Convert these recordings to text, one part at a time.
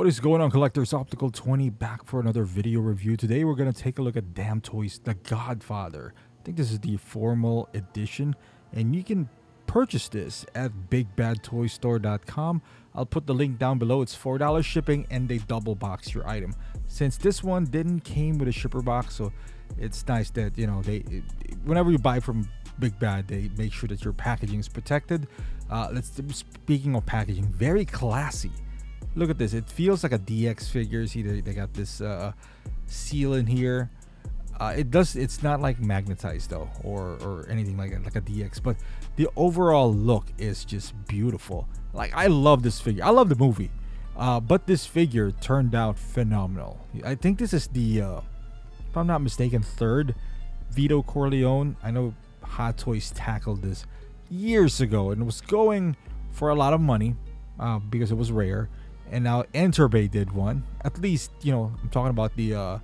What is going on, collectors? Optical 20 back for another video review. Today we're going to take a look at Damtoys The Godfather. I think this is the formal edition, and you can purchase this at bigbadtoystore.com. I'll put the link down below. It's $4 shipping, and they double box your item. Since this one didn't came with a shipper box, so it's nice that, you know, whenever you buy from Big Bad, they make sure that your packaging is protected. Speaking of packaging, very classy. Look at this. It feels like a DX figure. See, they got this seal in here. It's not like magnetized though, or anything like a DX. But the overall look is just beautiful. Like, I love this figure. I love the movie, but this figure turned out phenomenal. I think this is the, if I'm not mistaken, third Vito Corleon. I know Hot Toys tackled this years ago and was going for a lot of money because it was rare. And now Enterbay did one. At least, you know, I'm talking about the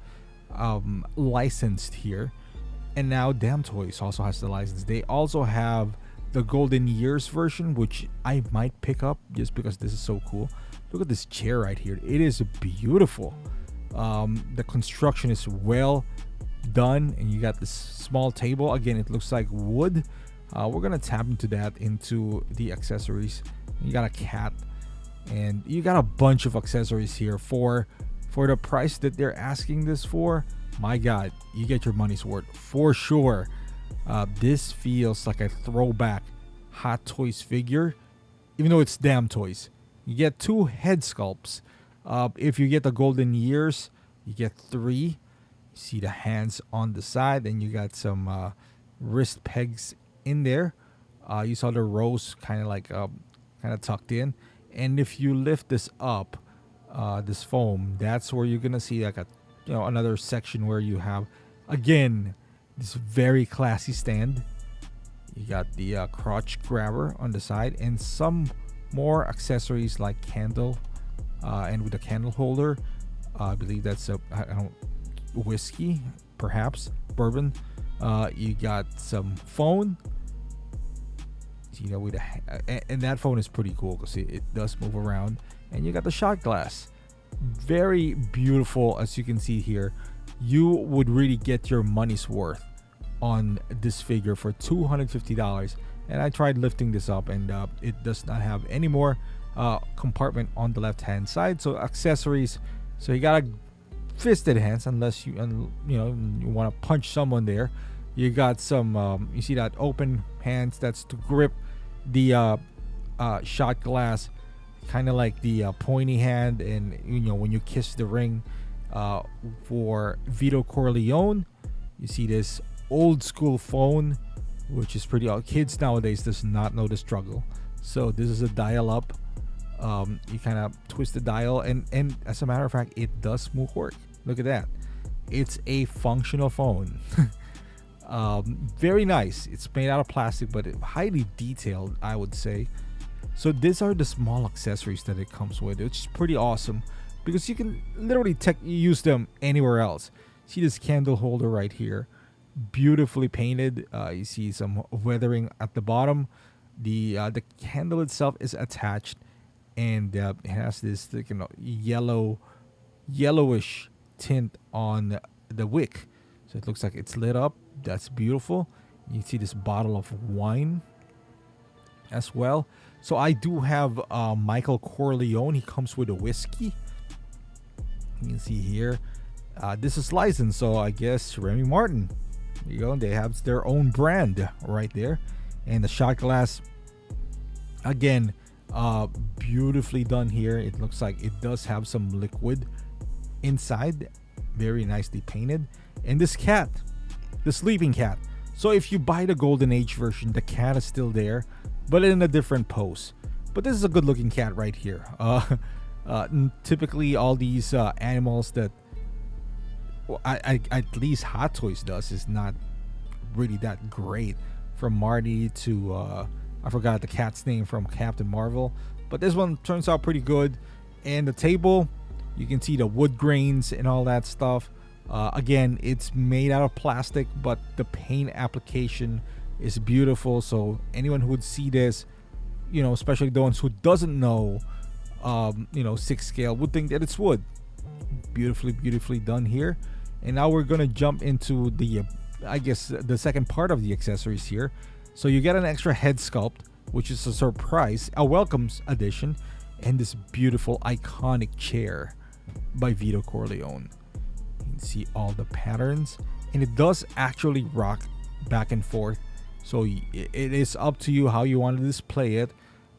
licensed here. And now Damtoys also has the license. They also have the Golden Years version, which I might pick up just because this is so cool. Look at this chair right here. It is beautiful. The construction is well done, and you got this small table. Again, it looks like wood. We're gonna tap into that into the accessories. You got a cat, and you got a bunch of accessories here for the price that they're asking this for. My God, you get your money's worth for sure. This feels like a throwback Hot Toys figure, even though it's Damtoys. You get 2 head sculpts. If you get the Golden Years, you get 3. You see the hands on the side, and you got some wrist pegs in there. You saw the rows kind of tucked in. And if you lift this up, this foam, that's where you're gonna see like another section where you have, again, this very classy stand. You got the crotch grabber on the side, and some more accessories like candle, and with a candle holder. I believe that's whiskey, perhaps bourbon. You got some phone. You know, and that phone is pretty cool because it does move around. And you got the shot glass, very beautiful. As you can see here, you would really get your money's worth on this figure for $250. And I tried lifting this up, and it does not have any more compartment on the left hand side. So accessories, so you got a fisted hands unless you want to punch someone there. You got some you see that open hands, that's to grip the shot glass, kind of like the pointy hand. And when you kiss the ring, for Vito Corleon, you see this old school phone, which is pretty old. Kids nowadays does not know the struggle. So this is a dial up. You kind of twist the dial, and as a matter of fact, it does move work. Look at that. It's a functional phone. Very nice. It's made out of plastic, but highly detailed, I would say. So these are the small accessories that it comes with, which is pretty awesome because you can literally use them anywhere else. See this candle holder right here, beautifully painted. You see some weathering at the bottom. The candle itself is attached, and it has this yellowish tint on the wick, so it looks like it's lit up. That's beautiful. You see this bottle of wine as well. So I do have Michael Corleon. He comes with a whiskey. You can see here. This is licensed, so I guess Remy Martin. There you go. They have their own brand right there. And the shot glass, again, beautifully done here. It looks like it does have some liquid inside. Very nicely painted. And this cat, the sleeping cat. So if you buy the Golden Age version, the cat is still there, but in a different pose. But this is a good looking cat right here. Typically all these animals that at least Hot Toys does is not really that great. From Marty to I forgot the cat's name from Captain Marvel, but this one turns out pretty good. And the table, you can see the wood grains and all that stuff. Again, it's made out of plastic, but the paint application is beautiful. So anyone who would see this, especially the ones who doesn't know 6 scale would think that it's wood. Beautifully done here. And now we're gonna jump into the I guess the second part of the accessories here. So you get an extra head sculpt, which is a surprise, a welcomes addition, and this beautiful iconic chair by Vito Corleon. You can see all the patterns, and it does actually rock back and forth. So it is up to you how you want to display it,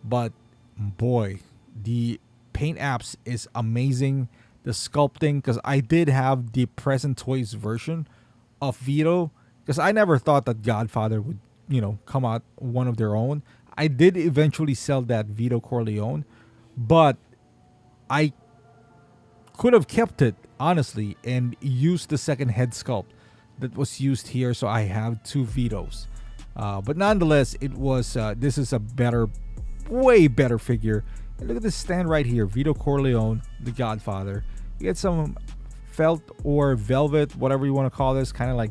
but boy, the paint apps is amazing. The sculpting, because I did have the present toys version of Vito, because I never thought that Godfather would come out one of their own. I did eventually sell that Vito Corleon, but I could have kept it honestly and used the second head sculpt that was used here, so I have 2 Vitos. But nonetheless, it was this is a way better figure. And look at this stand right here, Vito Corleon, the Godfather. You get some felt or velvet, whatever you want to call this, kind of like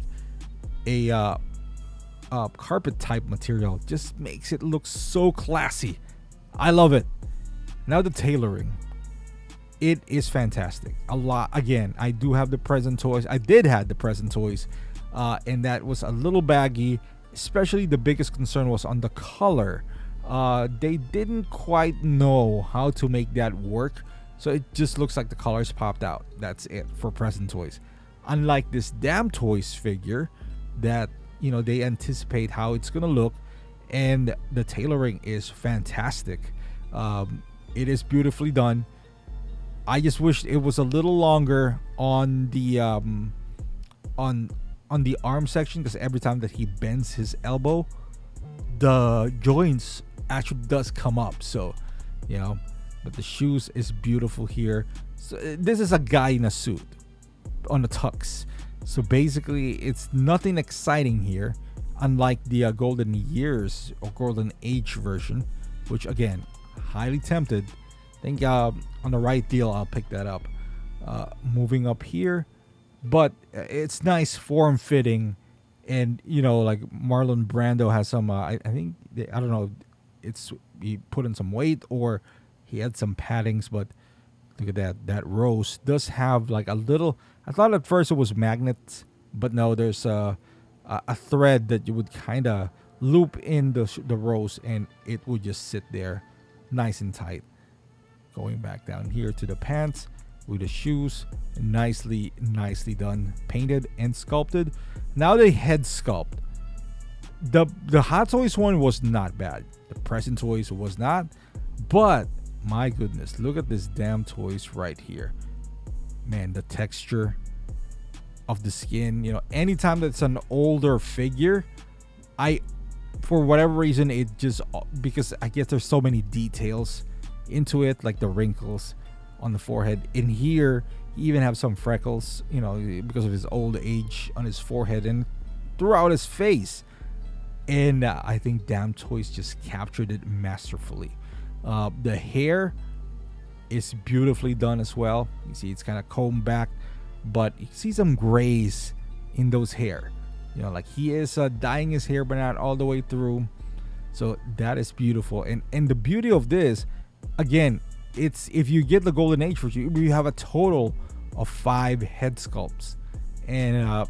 a carpet type material. Just makes it look so classy. I love it. Now the tailoring. It is fantastic. A lot. Again, I do have the present toys. I did have the present toys, and that was a little baggy. Especially the biggest concern was on the color. They didn't quite know how to make that work, so it just looks like the colors popped out. That's it for present toys. Unlike this Damtoys figure, that they anticipate how it's gonna look, and the tailoring is fantastic. It is beautifully done. I just wish it was a little longer on the on the arm section, because every time that he bends his elbow, the joints actually does come up. So but the shoes is beautiful here. So this is a guy in a suit on a tux, so basically it's nothing exciting here, unlike the golden years or golden age version, which again, highly tempted. I think on the right deal I'll pick that up. Moving up here, but it's nice form fitting, and like Marlon Brando has some I think I don't know, it's he put in some weight or he had some paddings, but look at that rose does have like a little, I thought at first it was magnets, but no, there's a thread that you would kind of loop in the rose, and it would just sit there nice and tight. Going back down here to the pants with the shoes, nicely done, painted and sculpted. Now the head sculpt. The Hot Toys one was not bad. The present toys was not, but my goodness, look at this Damtoys right here. Man, the texture of the skin. Anytime that's an older figure, for whatever reason, it just, because I guess there's so many details into it, like the wrinkles on the forehead. In here, he even have some freckles, because of his old age on his forehead and throughout his face. And I think Damtoys just captured it masterfully. The hair is beautifully done as well. You see it's kind of combed back, but you see some grays in those hair. Like he is dyeing his hair, but not all the way through. So that is beautiful. And the beauty of this, again, it's if you get the golden age version, you have a total of 5 head sculpts, and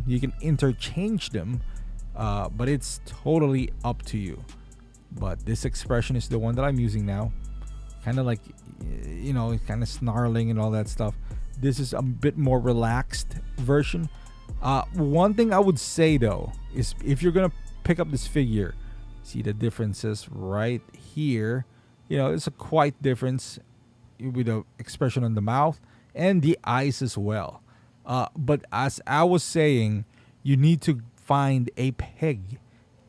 you can interchange them, but it's totally up to you. But this expression is the one that I'm using now, kind of like kind of snarling and all that stuff. This is a bit more relaxed version. One thing I would say though is, if you're gonna pick up this figure, see the differences right here. It's a quite difference with the expression on the mouth and the eyes as well. But as I was saying, you need to find a peg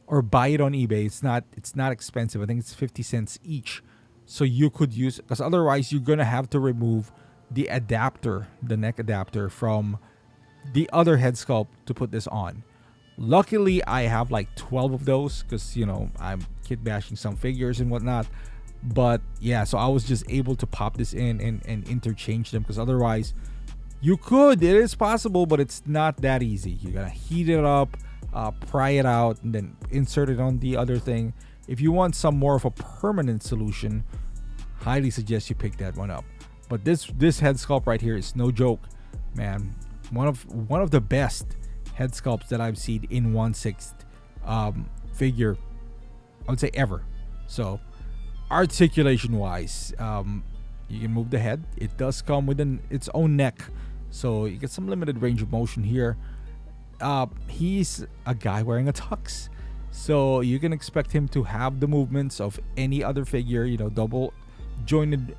or buy it on eBay. It's not expensive. I think it's 50 cents each. So you could use, because otherwise you're gonna have to remove the adapter, the neck adapter from the other head sculpt to put this on. Luckily, I have like 12 of those, because I'm kit bashing some figures and whatnot. But yeah, so I was just able to pop this in and interchange them, because otherwise it is possible, but it's not that easy. You gotta heat it up, pry it out, and then insert it on the other thing. If you want some more of a permanent solution, highly suggest you pick that one up. But this head sculpt right here is no joke, man. One of the best head sculpts that I've seen in 1/6 figure, I would say, ever. So articulation wise, you can move the head. It does come with its own neck, so you get some limited range of motion here. He's a guy wearing a tux, so you can expect him to have the movements of any other figure. You know, double jointed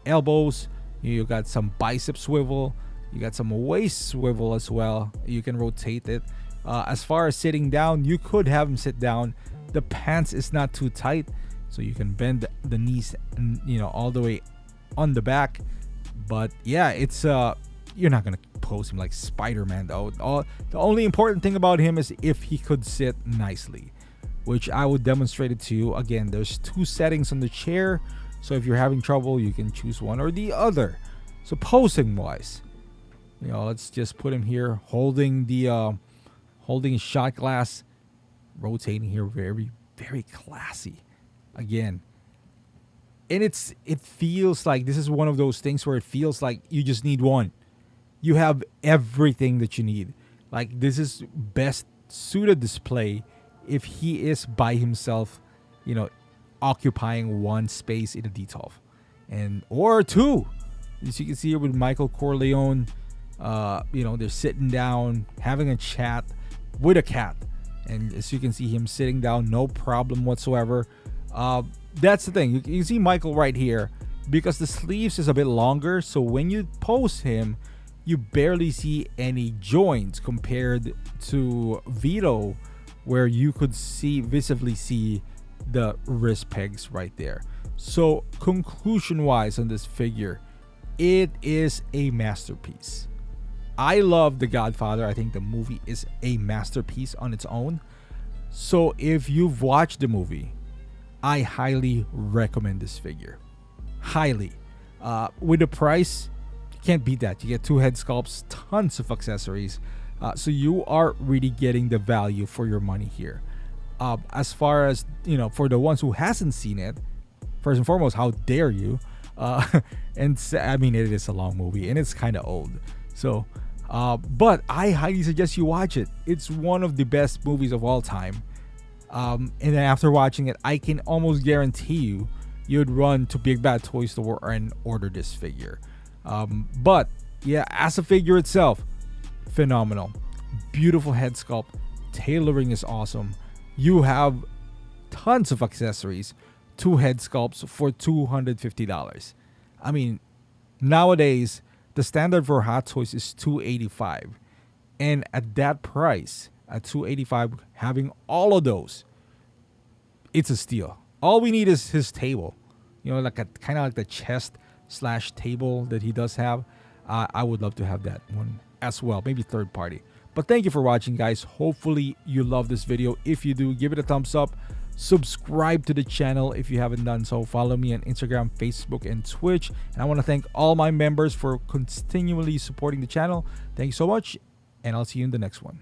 elbows. You got some bicep swivel. You got some waist swivel as well. You can rotate it. As far as sitting down, you could have him sit down. The pants is not too tight, so you can bend the knees, and all the way on the back. But yeah, it's you're not gonna pose him like Spider-Man though. The only important thing about him is if he could sit nicely, which I would demonstrate it to you. Again, there's 2 settings on the chair, so if you're having trouble, you can choose one or the other. So posing wise, let's just put him here holding holding his shot glass, rotating here, very, very classy. Again, and it feels like this is one of those things where it feels like you just need one. You have everything that you need. Like, this is best suited display if he is by himself, occupying one space in a D12, or 2. As you can see here with Michael Corleon, they're sitting down having a chat with a cat, and as you can see him sitting down, no problem whatsoever. That's the thing. You see Michael right here, because the sleeves is a bit longer, so when you pose him, you barely see any joints compared to Vito, where you could visibly see the wrist pegs right there. So conclusion wise on this figure, it is a masterpiece. I love The Godfather. I think the movie is a masterpiece on its own. So if you've watched the movie, I highly recommend this figure. Highly. With the price, you can't beat that. You get 2 head sculpts, tons of accessories. So you are really getting the value for your money here. As far as, for the ones who hasn't seen it, first and foremost, how dare you? And I mean, it is a long movie and it's kind of old. So, but I highly suggest you watch it. It's one of the best movies of all time. And then after watching it, I can almost guarantee you'd run to Big Bad Toy Store and order this figure. But yeah, as a figure itself, phenomenal. Beautiful head sculpt. Tailoring is awesome. You have tons of accessories. 2 head sculpts for $250. I mean, nowadays the standard for Hot Toys is $285, and at that price, at $285, having all of those, it's a steal. All we need is his table, like a kind of like the chest / table that he does have. I would love to have that one as well, maybe third party. But thank you for watching, guys. Hopefully you love this video. If you do, give it a thumbs up. Subscribe to the channel if you haven't done so. Follow me on Instagram, Facebook, and Twitch. And I want to thank all my members for continually supporting the channel. Thank you so much, and I'll see you in the next one.